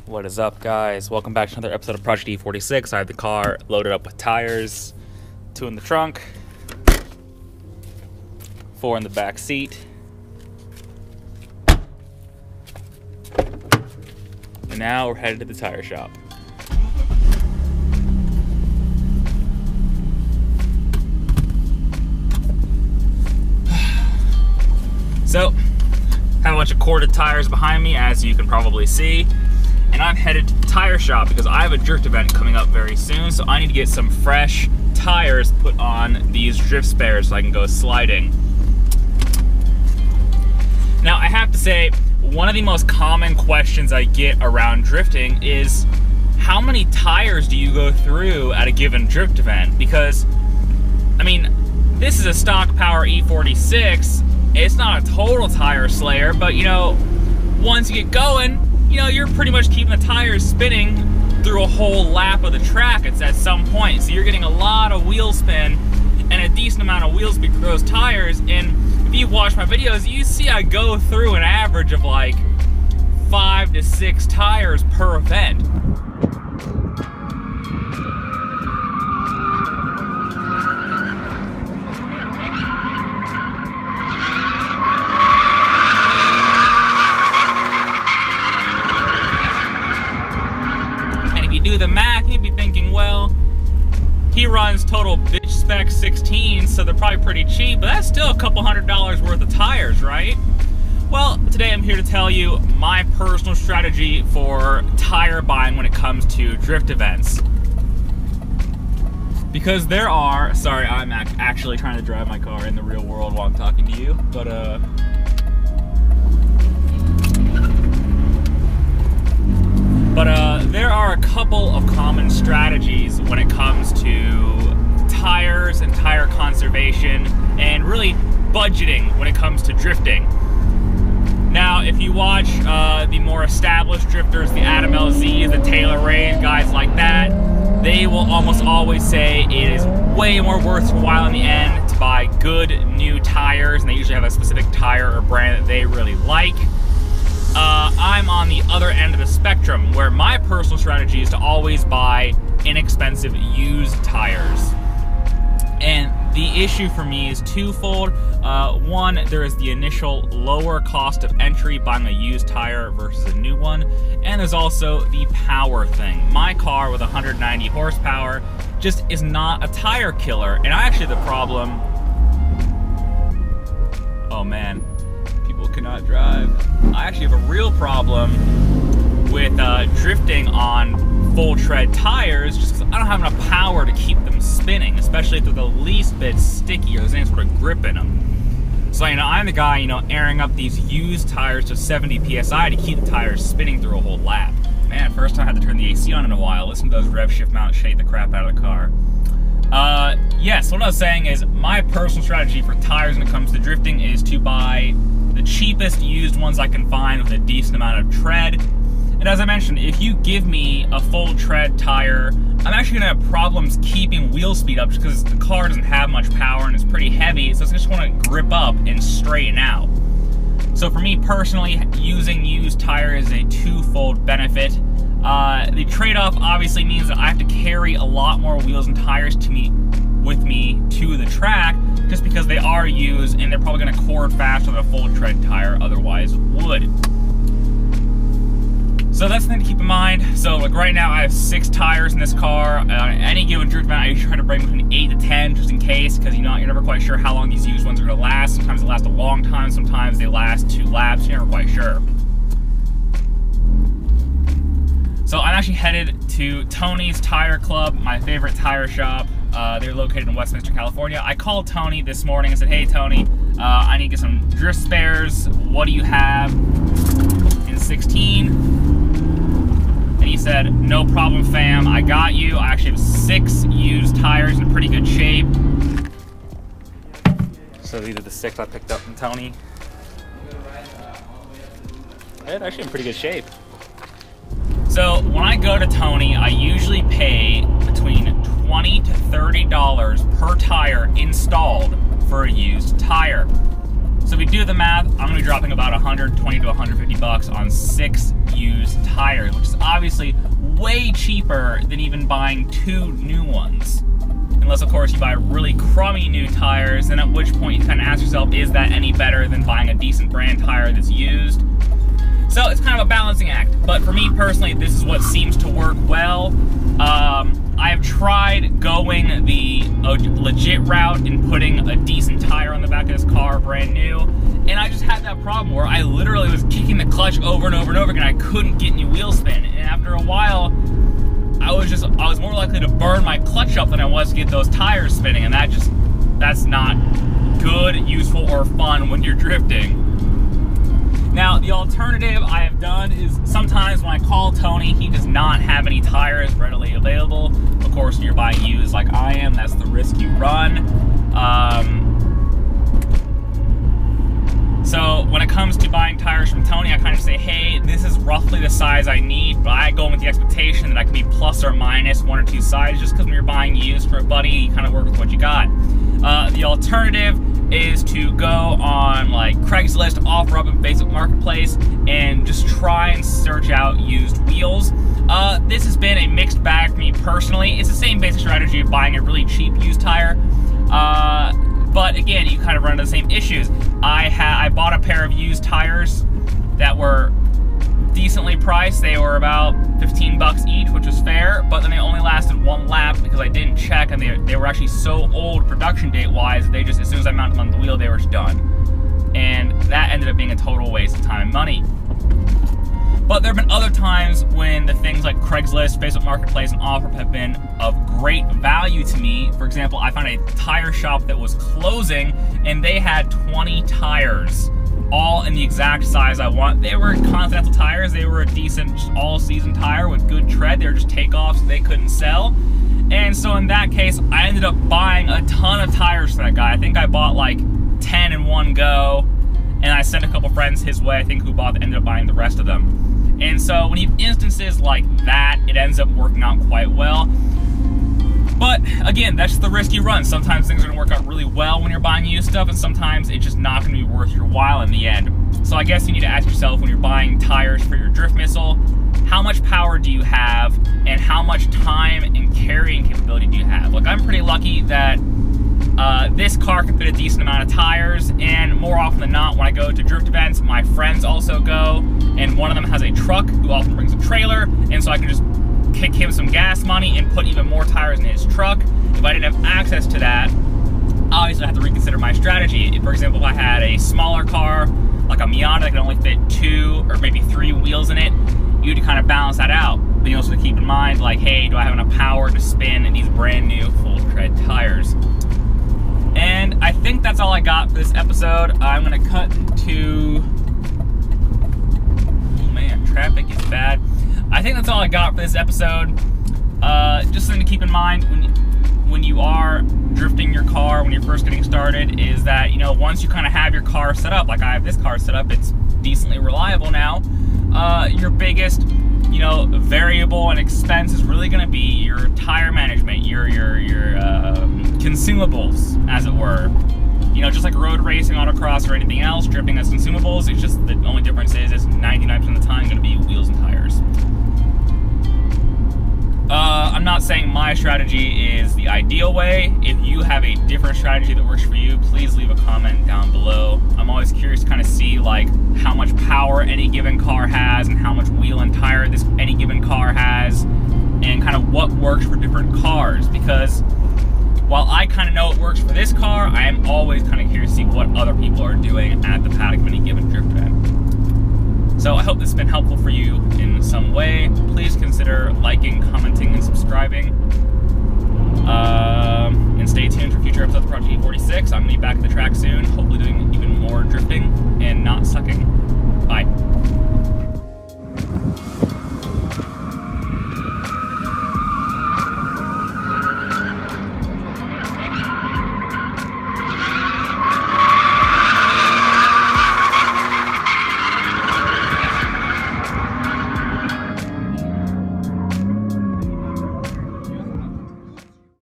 What is up, guys? Welcome back to another episode of Project E46. I have the car loaded up with tires, 2 in the trunk, 4 in the back seat, and now we're headed to the tire shop. So, have a bunch of corded tires behind me, as you can probably see. And I'm headed to the tire shop because I have a drift event coming up very soon, so I need to get some fresh tires put on these drift spares so I can go sliding. Now, I have to say, one of the most common questions I get around drifting is, how many tires do you go through at a given drift event? Because, I mean, this is a stock power E46. It's not a total tire slayer, but you know, once you get going, you know, you're pretty much keeping the tires spinning through a whole lap of the track at some point. So you're getting a lot of wheel spin and a decent amount of wheel speed through those tires. And if you've watched my videos, you see I go through an average of like 5 to 6 tires per event. Do the math, you'd be thinking, well, he runs total bitch spec 16, so they're probably pretty cheap, but that's still a couple $100 worth of tires, right? Well, today I'm here to tell you my personal strategy for tire buying when it comes to drift events. Because there are, sorry, I'm actually trying to drive my car in the real world while I'm talking to you, but there are a couple of common strategies when it comes to tires and tire conservation and really budgeting when it comes to drifting. Now, if you watch the more established drifters, the Adam LZs, the Taylor Rays, guys like that, they will almost always say it is way more worthwhile in the end to buy good new tires, and they usually have a specific tire or brand that they really like. I'm on the other end of the spectrum, where my personal strategy is to always buy inexpensive used tires. And the issue for me is twofold. One, there is the initial lower cost of entry buying a used tire versus a new one. And there's also the power thing. My car with 190 horsepower just is not a tire killer. And I actually have the problem, oh man, people cannot drive. I actually have a real problem with drifting on full tread tires just because I don't have enough power to keep them spinning, especially if they're the least bit sticky or there's any sort of grip in them. So, you know, I'm the guy, you know, airing up these used tires to 70 PSI to keep the tires spinning through a whole lap. Man, first time I had to turn the AC on in a while. Listen to those rev shift mounts shake the crap out of the car. Yes, what I was saying is my personal strategy for tires when it comes to drifting is to buy the cheapest used ones I can find with a decent amount of tread. And as I mentioned, if you give me a full tread tire, I'm actually gonna have problems keeping wheel speed up just because the car doesn't have much power and it's pretty heavy, so it's just wanna grip up and straighten out. So for me personally, using used tires is a twofold benefit. The trade-off obviously means that I have to carry a lot more wheels and tires with me to the track, just because they are used and they're probably going to cord faster than a full tread tire otherwise would. So that's something to keep in mind. So like right now I have 6 tires in this car. Any given drift event I usually try to bring between 8 to 10 just in case, because you know, you're never quite sure how long these used ones are going to last. Sometimes they last a long time, sometimes they last 2 laps, you're never quite sure. So I'm actually headed to Tony's Tire Club, my favorite tire shop. They're located in Westminster, California. I called Tony this morning and said, hey Tony, I need to get some drift spares. What do you have in 16? And he said, no problem fam, I got you. I actually have 6 used tires in pretty good shape. So these are the 6 I picked up from Tony. They're actually in pretty good shape. So when I go to Tony, I usually pay between $20 to $30 per tire installed for a used tire. So if we do the math, I'm going to be dropping about $120 to $150 on 6 used tires, which is obviously way cheaper than even buying 2 new ones. Unless, of course, you buy really crummy new tires, then at which point you kind of ask yourself, is that any better than buying a decent brand tire that's used? So it's kind of a balancing act. But for me personally, this is what seems to work well. I have tried going the legit route and putting a decent tire on the back of this car, brand new, and I just had that problem where I literally was kicking the clutch over and over and over again. I couldn't get any wheel spin, and after a while, I was more likely to burn my clutch up than I was to get those tires spinning, and that's not good, useful, or fun when you're drifting. Now, the alternative I have done is sometimes when I call Tony, he does not have any tires readily available. Of course, when you're buying used like I am, that's the risk you run. So when it comes to buying tires from Tony, I kind of say, hey, this is roughly the size I need, but I go with the expectation that I can be plus or minus 1 or 2 sizes, just because when you're buying used for a buddy, you kind of work with what you got. The alternative is to go on like Craigslist, OfferUp, and Facebook Marketplace and just try and search out used wheels. This has been a mixed bag for me personally. It's the same basic strategy of buying a really cheap used tire. But again, you kind of run into the same issues. I bought a pair of used tires that were decently priced. They were about 15 bucks each, which was fair, but then they only lasted 1 lap because I didn't check, and they were actually so old production date wise, they just, as soon as I mounted them on the wheel, they were just done. And that ended up being a total waste of time and money. But there have been other times when the things like Craigslist, Facebook Marketplace, and OfferUp have been of great value to me. For example, I found a tire shop that was closing, and they had 20 tires, all in the exact size I want. They were Continental tires. They were a decent all-season tire with good tread. They were just takeoffs they couldn't sell. And so in that case, I ended up buying a ton of tires for that guy. I think I bought like 10 in one go, and I sent a couple friends his way, I think, who ended up buying the rest of them. And so when you have instances like that, it ends up working out quite well. But again, that's just the risk you run. Sometimes things are gonna work out really well when you're buying used stuff, and sometimes it's just not gonna be worth your while in the end. So I guess you need to ask yourself, when you're buying tires for your drift missile, how much power do you have, and how much time and carrying capability do you have? Like, I'm pretty lucky that this car can fit a decent amount of tires, and more often than not, when I go to drift events, my friends also go, and one of them has a truck who often brings a trailer, and so I can just kick him some gas money and put even more tires in his truck. If I didn't have access to that, obviously I have to reconsider my strategy. For example, if I had a smaller car, like a Miata that could only fit 2 or maybe 3 wheels in it, you need to kind of balance that out. But you also have to keep in mind, like, hey, do I have enough power to spin in these brand new full tread tires? And I think that's all I got for this episode. I'm gonna cut to, oh man, traffic is bad. I think that's all I got for this episode. Just something to keep in mind when you are drifting your car, when you're first getting started, is that, you know, once you kind of have your car set up, like I have this car set up, it's decently reliable now. Your biggest, you know, variable and expense is really going to be your tire management, your consumables, as it were. You know, just like road racing, autocross, or anything else, drifting has consumables. It's just the only difference is it's 99% of the time going to be wheels and tires. I'm not saying my strategy is the ideal way. If you have a different strategy that works for you, please leave a comment down below. I'm always curious to kind of see like how much power any given car has and how much wheel and tire any given car has, and kind of what works for different cars. Because while I kind of know what works for this car, I am always kind of curious to see what other people are doing at the paddock of any given drift event. So I hope this has been helpful for you in some way. Please consider liking, commenting, and subscribing. And stay tuned for future episodes of Project E46. I'm going to be back at the track soon.